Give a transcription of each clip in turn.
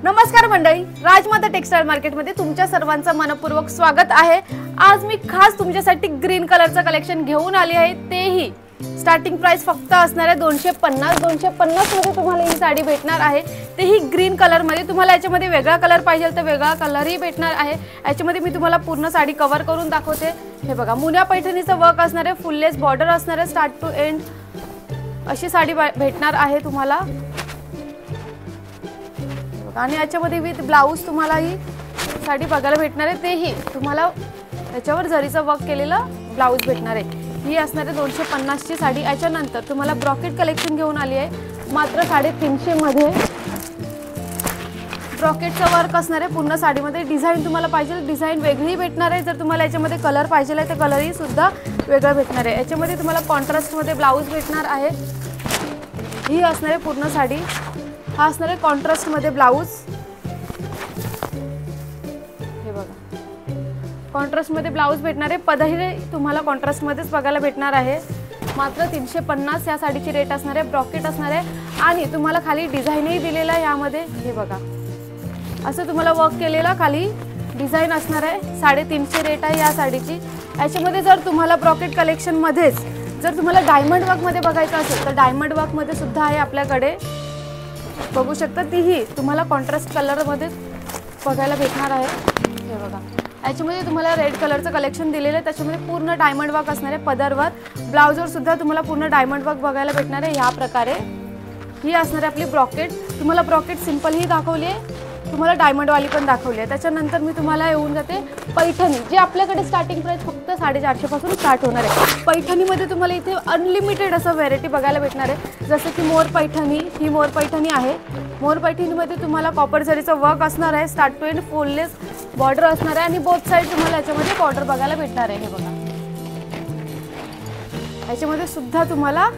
नमस्कार मंडळी, राजमाता टेक्सटाईल मार्केटमध्ये तुमच्या सर्वांचं मनपूर्वक स्वागत आहे। आज मी खास तुमच्यासाठी ग्रीन कलरचं कलेक्शन घेऊन आली आहे, तेही स्टार्टिंग प्राइस फक्त असणार आहे 250 मध्ये तुम्हाला ही साडी भेटणार आहे, तेही ग्रीन कलर मध्ये। तुम्हाला याच्यामध्ये वेगळा कलर पाहिजे तर वेगळा कलरही भेटणार आहे। याच्यामध्ये मी तुम्हाला पूर्ण साडी कव्हर करून दाखवते। हे बघा, मुनिया पैठणीचं वर्क असणार आहे, फुललेस बॉर्डर असणार आहे, स्टार्ट टू एंड अशी साडी भेटणार आहे तुम्हाला। आणि याच्यामध्ये विथ ब्लाउज तुम्हाला ही साडी बघायला भेटणार आहे, तेही तुम्हाला त्याच्यावर जरीचं वर्क केलेलं ब्लाउज भेटणार आहे। ही असणार आहे 250 ची साडी। याच्यानंतर तुम्हाला ब्रॉकेट कलेक्शन घेऊन आली आहे, मात्र 350 मध्ये ब्रॉकेटचं वर्क असणार आहे पूर्ण साडीमध्ये। डिझाईन तुम्हाला पाहिजे डिझाईन वेगळी भेटणार आहे। जर तुम्हाला याच्यामध्ये कलर पाहिजे आहे तर कलरही सुद्धा वेगळा भेटणार आहे। याच्यामध्ये तुम्हाला कॉन्ट्रास्ट मध्ये ब्लाउज भेटणार आहे। ही असणार आहे पूर्ण साडी, हा असणार आहे कॉन्ट्रास्ट मध्ये ब्लाउज। हे बघा, कॉन्ट्रास्ट मध्ये ब्लाउज भेटणार आहे। पदही तुम्हाला कॉन्ट्रास्ट मध्येच बघायला भेटणार आहे, मात्र 350 या साडीची रेट असणार आहे। ब्रॉकेट असणार आहे आणि तुम्हाला खाली डिझाईनही दिलेला आहे यामध्ये। हे बघा, असं तुम्हाला वर्क केलेला खाली डिझाईन असणार आहे। 350 रेट आहे या साडीची। याच्यामध्ये जर तुम्हाला ब्रॉकेट कलेक्शन मध्येच जर तुम्हाला डायमंड वर्क मध्ये बघायचं असेल तर डायमंड वर्क मध्ये सुद्धा आहे आपल्याकडे, बघू शकता। तीही तुम्हाला कॉन्ट्रास्ट कलर मध्ये बघायला भेटणार आहे। हे बघा, याच्यामध्ये तुम्हाला रेड कलरचं कलेक्शन दिलेलं आहे, त्याच्यामध्ये पूर्ण डायमंड वर्क असणार आहे। पदरवर ब्लाउजवर सुद्धा तुम्हाला पूर्ण डायमंड वर्क बघायला भेटणार आहे। ह्या प्रकारे ही असणार आहे आपली ब्रॉकेट। तुम्हाला ब्रॉकेट सिंपल ही दाखवली आहे, तुम्हाला डायमंड वाली पण दाखवली आहे। त्याच्यानंतर मी तुम्हाला येऊन जाते पैठणी, जी आपल्याकडे स्टार्टिंग प्राइस फक्त 450 पासून स्टार्ट होणार आहे। पैठणीमध्ये तुम्हाला इथे अनलिमिटेड असं व्हेरायटी बघायला भेटणार आहे, जसं की मोर पैठणी। ही मोर पैठणी आहे। मोर पैठणीमध्ये तुम्हाला कॉपर जरीचं वर्क असणार आहे, स्टार्ट टू एंड फुललेस बॉर्डर असणार आहे आणि बोथ साइड तुम्हाला याच्यामध्ये बॉर्डर बघायला भेटणार आहे। हे बघा, याच्यामध्ये सुद्धा तुम्हाला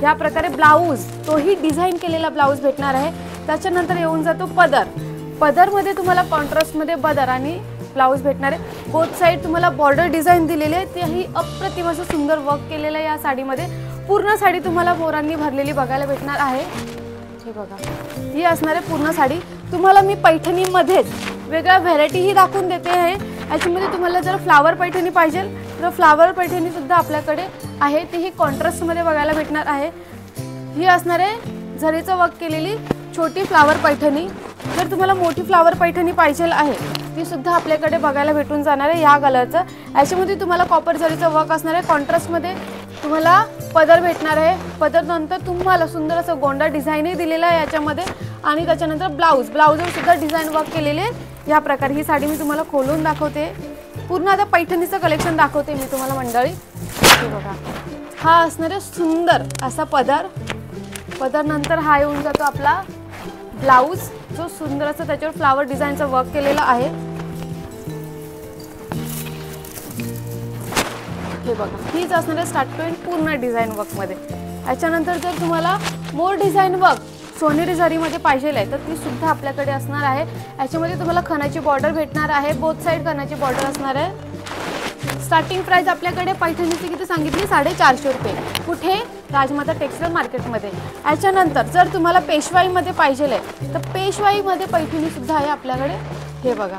या प्रकारे ब्लाउज, तोही डिझाईन केलेला ब्लाउज भेटणार आहे। त्याच्यानंतर येऊन जातो पदर। पदरमध्ये तुम्हाला कॉन्ट्रास्टमध्ये पदर आणि ब्लाउज भेटणार आहे। बोथ साइड तुम्हाला बॉर्डर डिझाईन दिलेले आहे, तेही अप्रतिम असं सुंदर वर्क केलेलं आहे या साडीमध्ये। पूर्ण साडी तुम्हाला मोरांनी भरलेली बघायला भेटणार आहे। हे बघा, ही असणार आहे पूर्ण साडी। तुम्हाला मी पैठणीमध्येच वेगळ्या व्हेरायटीही दाखवून देते आहे। याच्यामध्ये तुम्हाला जर फ्लावर पैठणी पाहिजे तर फ्लावर पैठणी सुद्धा आपल्याकडे आहे, तीही कॉन्ट्रास्टमध्ये बघायला भेटणार आहे। ही असणार आहे जरीचं वर्क केलेली छोटी फ्लावर पैठणी। जर तुम्हाला मोठी फ्लावर पैठणी पाहिजे आहे ती सुद्धा आपल्याकडे बघायला भेटून जाणार आहे या कलरचं। याच्यामध्ये तुम्हाला कॉपर जरीचं वर्क असणार आहे। कॉन्ट्रास्टमध्ये तुम्हाला पदर भेटणार आहे। पदर नंतर तुम्हाला सुंदर असं गोंडा डिझाईनही दिलेला आहे याच्यामध्ये आणि त्याच्यानंतर ब्लाउजवर सुद्धा डिझाईन वर्क केलेले आहे या प्रकारे। ही साडी मी तुम्हाला खोलून दाखवते, पूर्ण आता पैठणीचं कलेक्शन दाखवते मी तुम्हाला मंडळी। हे बघा, हा असणार आहे सुंदर असा पदर। पदर नंतर हा येऊन जातो आपला ब्लाउज, जो सुंदर असं त्याच्यावर फ्लावर डिझाईनचं वर्क केलेलं आहे। हे बघा, हीच असणार आहे स्टार्ट टू एंड पूर्ण डिझाईन वर्क मध्ये। याच्यानंतर जर तुम्हाला मोर डिझाईन वर्क सोनेरी जरीमध्ये पाहिजे आहे तर ती सुद्धा आपल्याकडे असणार आहे। याच्यामध्ये तुम्हाला खणाची बॉर्डर भेटणार आहे, बोथ साइड खणाची बॉर्डर असणार आहे। स्टार्टिंग प्राइस आपल्याकडे पैठणीची किती सांगितली, 450 रुपये। कुठे? राजमाता टेक्सटाईल मार्केटमध्ये। याच्यानंतर जर तुम्हाला पेशवाईमध्ये पाहिजे आहे तर पेशवाईमध्ये पैठणी सुद्धा आहे आपल्याकडे। हे बघा,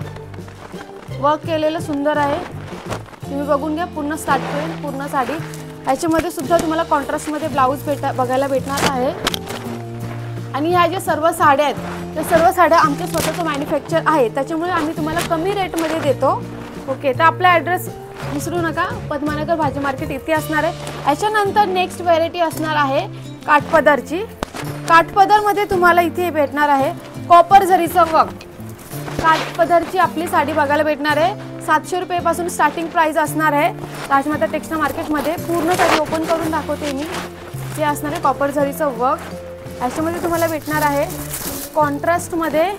वर्क केलेलं सुंदर आहे, तुम्ही बघून घ्या। पूर्ण स्टार्ट करून पूर्ण साडी। याच्यामध्ये सुद्धा तुम्हाला कॉन्ट्रास्टमध्ये ब्लाउज बघायला भेटणार आहे। आणि ह्या ज्या सर्व साड्या आहेत त्या सर्व साड्या आमच्या स्वतःचं मॅन्युफॅक्चर आहे, त्याच्यामुळे आम्ही तुम्हाला कमी रेटमध्ये देतो। ओके, तर आपला ॲड्रेस विसरू नका, पद्मानगर भाजी मार्केट इथे असणार आहे। याच्यानंतर नेक्स्ट व्हेरायटी असणार आहे काठपदरची। काठपदरमध्ये तुम्हाला इथे भेटणार आहे कॉपर जरीचं वर्क। काठपदरची आपली साडी बघायला भेटणार आहे। 700 रुपयेपासून स्टार्टिंग प्राइस असणार आहे राजमाता टेक्सटाईल मार्केटमध्ये। पूर्ण साडी ओपन करून दाखवते मी। हे असणार आहे कॉपर जरीचं वर्क। याच्यामध्ये तुम्हाला भेटणार आहे कॉन्ट्रास्टमध्ये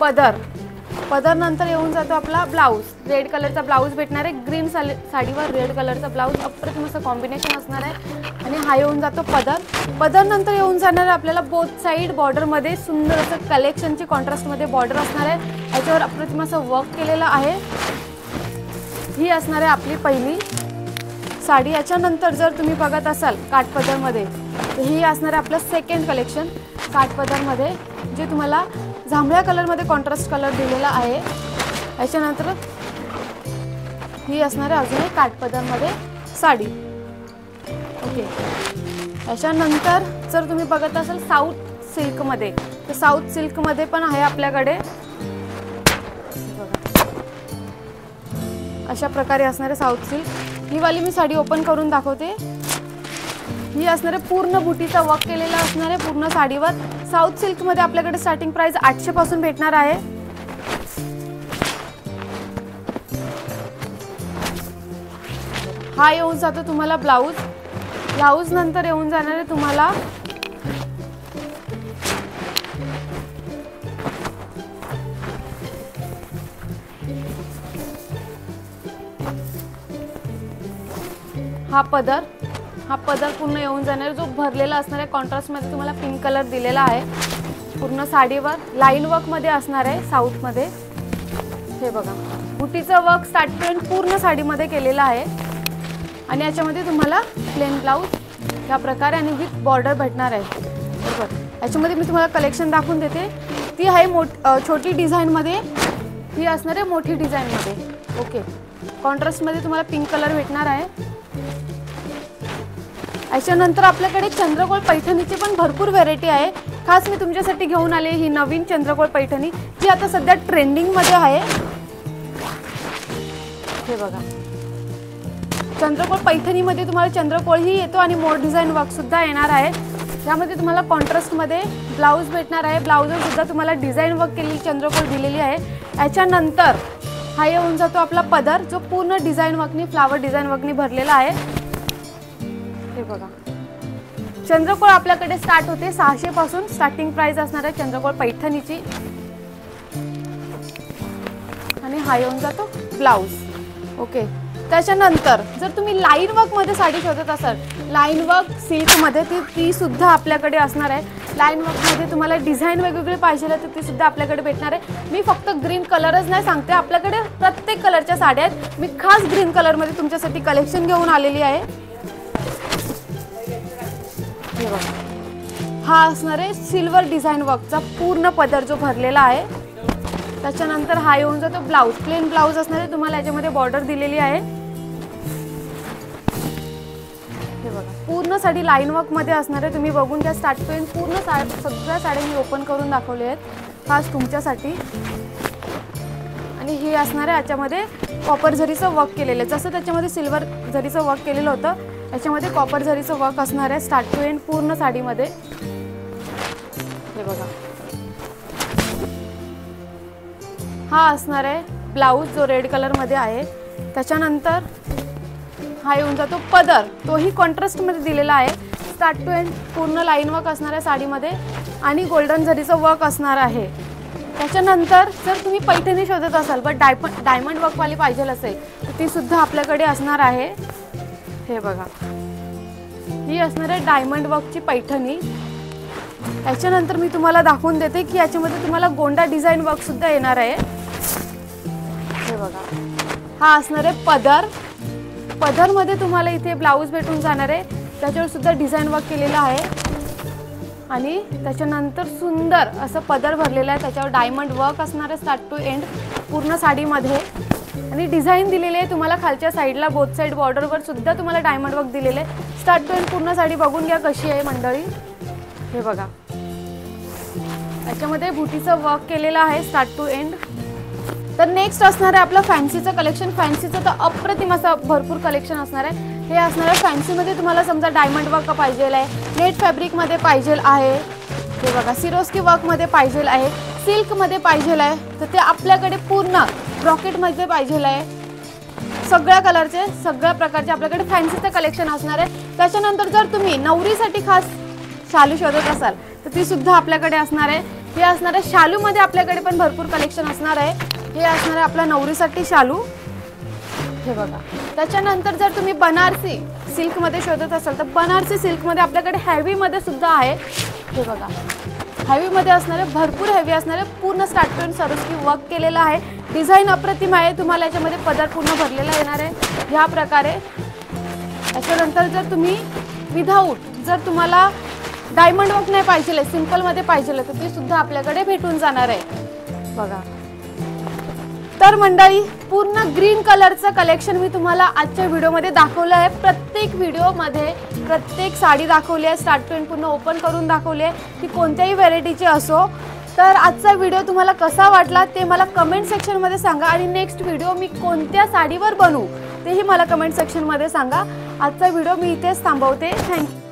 पदर। पदर नंतर येऊन जातो आपला ब्लाउज। रेड कलरचा ब्लाउज भेटणार आहे। ग्रीन साडीवर रेड कलरचा ब्लाउज, अप्रतिम असं कॉम्बिनेशन असणार आहे। आणि हा येऊन जातो पदर। पदर नंतर येऊन जाणार आपल्याला बोथ साइड बॉर्डरमध्ये सुंदर असं कलेक्शनची कॉन्ट्रास्टमध्ये बॉर्डर असणार आहे। याच्यावर अप्रतिम असं वर्क केलेलं आहे। ही असणार आहे आपली पहिली साडी। याच्यानंतर जर तुम्ही बघत असाल काठपदरमध्ये तर ही असणार आहे आपलं सेकंड कलेक्शन काठपदरमध्ये, जे तुम्हाला जांभळ्या कलरमध्ये कॉन्ट्रास्ट कलर दिलेला आहे। याच्यानंतर ही असणार आहे अजून एक काठपदरमध्ये साडी। ओके, याच्यानंतर जर तुम्ही बघत असाल साऊथ सिल्कमध्ये, तर साऊथ सिल्कमध्ये पण आहे आपल्याकडे। अशा प्रकारे असणार आहे साऊथ सिल्क। ही वाली मी साडी ओपन करून दाखवते। ही असणार आहे पूर्ण बुटीचा वर्क केलेला असणार आहे पूर्ण साडीवर। साऊथ सिल्कमध्ये आपल्याकडे स्टार्टिंग प्राइस 800 पासून भेटणार आहे। हा येऊन जातो तुम्हाला ब्लाऊज। ब्लाऊज नंतर येऊन जाणार आहे तुम्हाला हा पदर। हा पदर पूर्ण येऊन जाणार जो भरलेला असणार आहे। कॉन्ट्रास्ट मध्ये तुम्हाला पिंक कलर दिलेला आहे। पूर्ण साडीवर लाईन वर्क मध्ये असणार आहे साऊथ मध्ये। हे बघा, बुटीचं वर्क स्टार्ट टू पूर्ण साडीमध्ये केलेलं आहे। आणि याच्यामध्ये तुम्हाला प्लेन ब्लाऊज या प्रकारे आणि विथ बॉर्डर भेटणार आहे। बरोबर, याच्यामध्ये मी तुम्हाला कलेक्शन दाखवून देते। ती आहे छोटी डिझाईन मध्ये, ही असणार आहे मोठी डिझाईन मध्ये। ओके, कॉन्ट्रास्ट मध्ये तुम्हाला पिंक कलर भेटणार आहे। याच्यानंतर आपल्याकडे चंद्रकोर पैठणीची पण भरपूर व्हेरायटी आहे। खास मी तुमच्यासाठी घेऊन आले ही नवीन चंद्रकोर पैठणी, जी आता सध्या ट्रेंडिंग मध्ये आहे। हे बघा, चंद्रकोर पैठणीमध्ये तुम्हाला चंद्रकोर ही येतो आणि मोर डिझाईन वर्क सुद्धा येणार आहे। यामध्ये तुम्हाला कॉन्ट्रास्ट मध्ये ब्लाऊज भेटणार आहे। ब्लाऊजवर सुद्धा तुम्हाला डिझाईन वर्क केलेली चंद्रकोर दिलेली आहे। याच्यानंतर हा येऊन जातो आपला पदर, जो पूर्ण डिझाईन वर्कनी फ्लावर डिझाईन वर्कनी भरलेला आहे। हे बघा, चंद्रकोर आपल्याकडे स्टार्ट होते 600 पासून स्टार्टिंग प्राइस असणार आहे चंद्रकोर पैठणीची। आणि हा येऊन जातो ब्लाऊज। ओके, त्याच्यानंतर जर तुम्ही लाईन वर्क मध्ये साडी शोधत असाल, लाईन वर्क सिल्क मध्ये ती सुद्धा आपल्याकडे असणार आहे। लाईन वर्क मध्ये तुम्हाला डिझाईन वेगवेगळे पाहिजे तर ती सुद्धा आपल्याकडे भेटणार आहे। मी फक्त ग्रीन कलरच नाही सांगते, आपल्याकडे प्रत्येक कलरच्या साड्या आहेत। मी खास ग्रीन कलर मध्ये तुमच्यासाठी कलेक्शन घेऊन आलेली आहे। हा असणार आहे सिल्वर डिझाईन वर्कचा पूर्ण पदर जो भरलेला आहे। त्याच्यानंतर हा येऊन जातो ब्लाऊज, प्लेन ब्लाऊज असणार आहे। तुम्हाला याच्यामध्ये बॉर्डर दिलेली आहे। हे बघा, पूर्ण साडी लाईन वर्क मध्ये असणार आहे। तुम्ही बघून घ्या, स्टार्ट टू एंड पूर्ण सगळ्या साड्या मी ओपन करून दाखवले आहेत खास तुमच्यासाठी। आणि हे असणार आहे याच्यामध्ये कॉपर झरीचं वर्क केलेलं आहे। जसं त्याच्यामध्ये सिल्वर झरीचं वर्क केलेलं होतं, याच्यामध्ये कॉपर झरीचं वर्क असणार आहे स्टार्ट टू एंड पूर्ण साडीमध्ये। हे बघा, हा असणार आहे ब्लाऊज जो रेड कलर मध्ये आहे। त्याच्यानंतर हा येऊन जातो पदर, तोही कॉन्ट्रास्ट मध्ये दिलेला आहे। स्टार्ट टू एंड पूर्ण लाईन वर्क असणार आहे साडीमध्ये आणि गोल्डन झरीचं वर्क असणार आहे। त्याच्यानंतर जर तुम्ही पैठणी शोधत असाल पण डायमंड वर्कवाली पाहिजे असेल तर ती सुद्धा आपल्याकडे असणार आहे। हे बघा, ही असणार आहे डायमंड वर्कची पैठणी। याच्यानंतर मी तुम्हाला दाखवून देते की याच्यामध्ये तुम्हाला गोंडा डिझाईन वर्क सुद्धा येणार आहे। हे बघा, हा असणार आहे पदर। पदर मध्ये तुम्हाला इथे ब्लाऊज भेटून जाणार आहे, त्याच्यावर सुद्धा डिझाईन वर्क केलेलं आहे। आणि त्याच्यानंतर सुंदर असं पदर भरलेला आहे, त्याच्यावर डायमंड वर्क असणार आहे स्टार्ट टू एंड पूर्ण साडीमध्ये। आणि डिझाईन दिलेली आहे तुम्हाला खालच्या साईडला, बोथ साईड बॉर्डरवर सुद्धा तुम्हाला डायमंड वर्क दिलेले आहे। स्टार्ट टू एंड पूर्ण साडी बघून घ्या कशी आहे मंडळी। हे बघा, याच्यामध्ये बुटीचं वर्क केलेलं आहे स्टार्ट टू एंड। तर नेक्स्ट असणार आहे आपलं फॅन्सीचं कलेक्शन। फॅन्सीचं तर अप्रतिम असं भरपूर कलेक्शन असणार आहे। हे असणार आहे फॅन्सीमध्ये तुम्हाला समजा डायमंड वर्क पाहिजे आहे, नेट फॅब्रिकमध्ये पाहिजे आहे, हे बघा सिरोस्की वर्कमध्ये पाहिजे आहे, सिल्कमध्ये पाहिजे आहे, तर ते आपल्याकडे पूर्ण ब्रॉकेटमध्ये पाहिजे आहे। सगळ्या कलरचे सगळ्या प्रकारचे आपल्याकडे फॅन्सीचं कलेक्शन असणार आहे। त्याच्यानंतर जर तुम्ही नवरीसाठी खास शालू शोधत असाल तर ती सुद्धा आपल्याकडे असणार आहे। हे असणार आहे शालूमध्ये आपल्याकडे पण भरपूर कलेक्शन असणार आहे। हे असणार आहे आपला नवरीसाठी शालू। हे बघा, त्याच्यानंतर जर तुम्ही बनारसी सिल्कमध्ये शोधत असाल तर बनारसी सिल्कमध्ये आपल्याकडे हेवीमध्ये सुद्धा आहे। हे बघा, हेवीमध्ये असणार आहे, भरपूर हेवी असणार आहे। पूर्ण स्टार्ट टू सरोस्की वर्क केलेला आहे, डिझाईन अप्रतिम आहे। तुम्हाला याच्यामध्ये पदर पूर्ण भरलेला येणार आहे ह्या प्रकारे। त्याच्यानंतर जर तुम्ही विदाऊट जर तुम्हाला डायमंड वर्क नाही पाहिजे, सिंपलमध्ये पाहिजे तर ते सुद्धा आपल्याकडे भेटून जाणार आहे बघा। तर मंडळी पूर्ण ग्रीन कलरचं कलेक्शन मी तुम्हाला आजच्या व्हिडिओमध्ये दाखवलं आहे। प्रत्येक व्हिडिओमध्ये प्रत्येक साडी दाखवली आहे, स्टार्ट टू एंड पूर्ण ओपन करून दाखवली आहे, ती कोणत्याही व्हेरायटीची असो। तर आजचा व्हिडिओ तुम्हाला कसा वाटला ते मला कमेंट सेक्शनमध्ये सांगा आणि नेक्स्ट व्हिडिओ मी कोणत्या साडीवर बनवू तेही मला कमेंट सेक्शनमध्ये सांगा। आजचा व्हिडिओ मी इथेच थांबवते। थँक्यू।